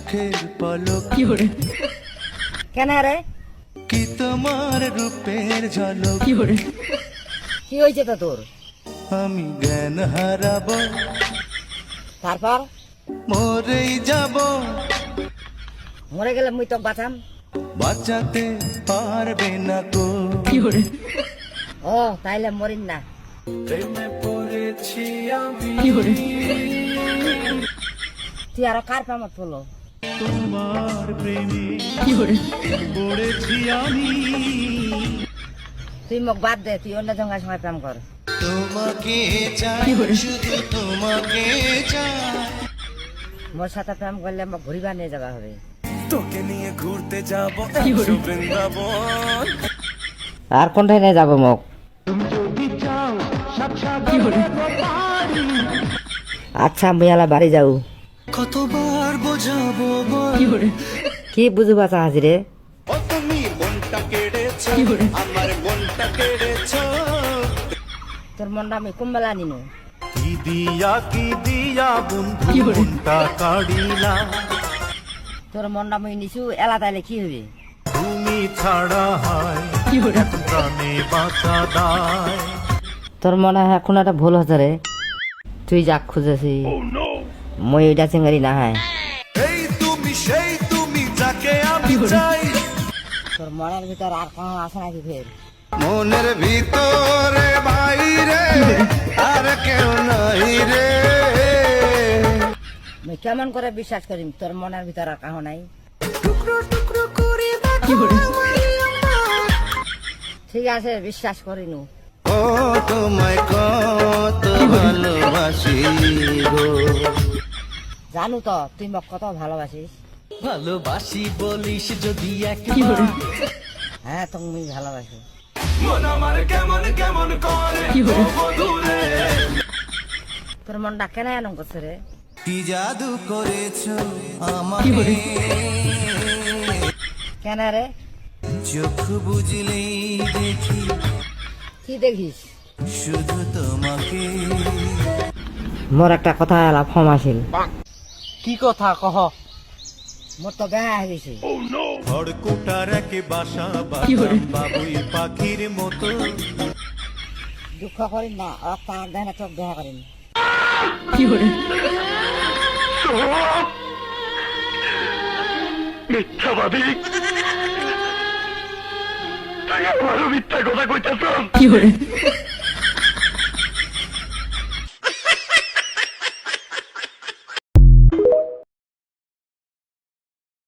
চোখের পলক কেন রে? কি তোমার রূপের ঝলক কি হয়েছে তো তোর? আমি জ্ঞান হারাবো তারপর মরেই যাব মরে গেলে মুই তো বাঁচাম। বাঁচাতে পারবে না গো ও তাইলে মরিন না। প্রেমে পড়েছি আমি তুই আরো কার প্রেমত পড়লো? তোমার প্রেমে পড়েছি আমি তুই মোক বাদ দে, তুই অন্য জঙ্গার সময় প্রেম কর। তোমাকে চাই শুধু তোমাকে চাই মোর সাথে প্রেম করলে মোক ঘুরিবা নিয়ে যাওয়া হবে। তোকে নিয়ে ঘুরতে যাব বৃন্দাবন আর কোনটাই নিয়ে যাবো মোক? আচ্ছা আমি এলা বাড়ি যাও। কতবার বোঝাবো বল কি বুঝবা চাহাজি রে? ও তুমি মনটা কেড়েছো আমার মনটা কেড়েছো তোর মনটা আমি কুম্বেলা নিনু। কি দিয়া বন্ধু মনটা কাড়িলা তোর মনটা আমি নিছু, এলা তাইলে কি হবে? তুমি ছাড়া হয় এখন প্রাণে বাঁচা দায় তোর মনে হয় এখন একটা ভুল হচ্ছে রে। তুই যাক খুঁজেছি মই ওইটা চিঙ্গারি না হয়। এই তুমি সেই তুমি যাকে আমি চাই তোর মনের ভিতর আর কোনো আছে নাকি ফের? মনের ভিতরে বাইরে আর কেউ নাই রে আমি কেমন করে বিশ্বাস করিম তোর মনের ভিতর আর কাহো নাই? টুকরো টুকরো করে ঠিক আছে বিশ্বাস করিনু। ও তোমায় কত ভালোবাসি গো জানু তো তুই মোক কত ভালোবাসিস। ভালোবাসি বলিস যদি একবার হ্যাঁ তুমি ভালোবাসি। মন আমার কেমন কেমন করে বধুরে তোর মনটা কেন এমন করছে রে? কি জাদু করেছো আমাকে কেন রে? চোখ বুঝলেই দেখি কি দেখিস? শুধু তোমাকে মোর একটা কথা এলা ফর্ম আসিল। কি কথা কহ? মোর তো বেহা হয়ে গেছে। খড়কুটার এক বাসা বাঁধলাম বাবুই পাখির মতো দুঃখ করিন না, আর তার দেয় না চোখ দেখা করিন। মিথ্যাবাদী, তুই আবারও মিথ্যা কথা কইতেছ।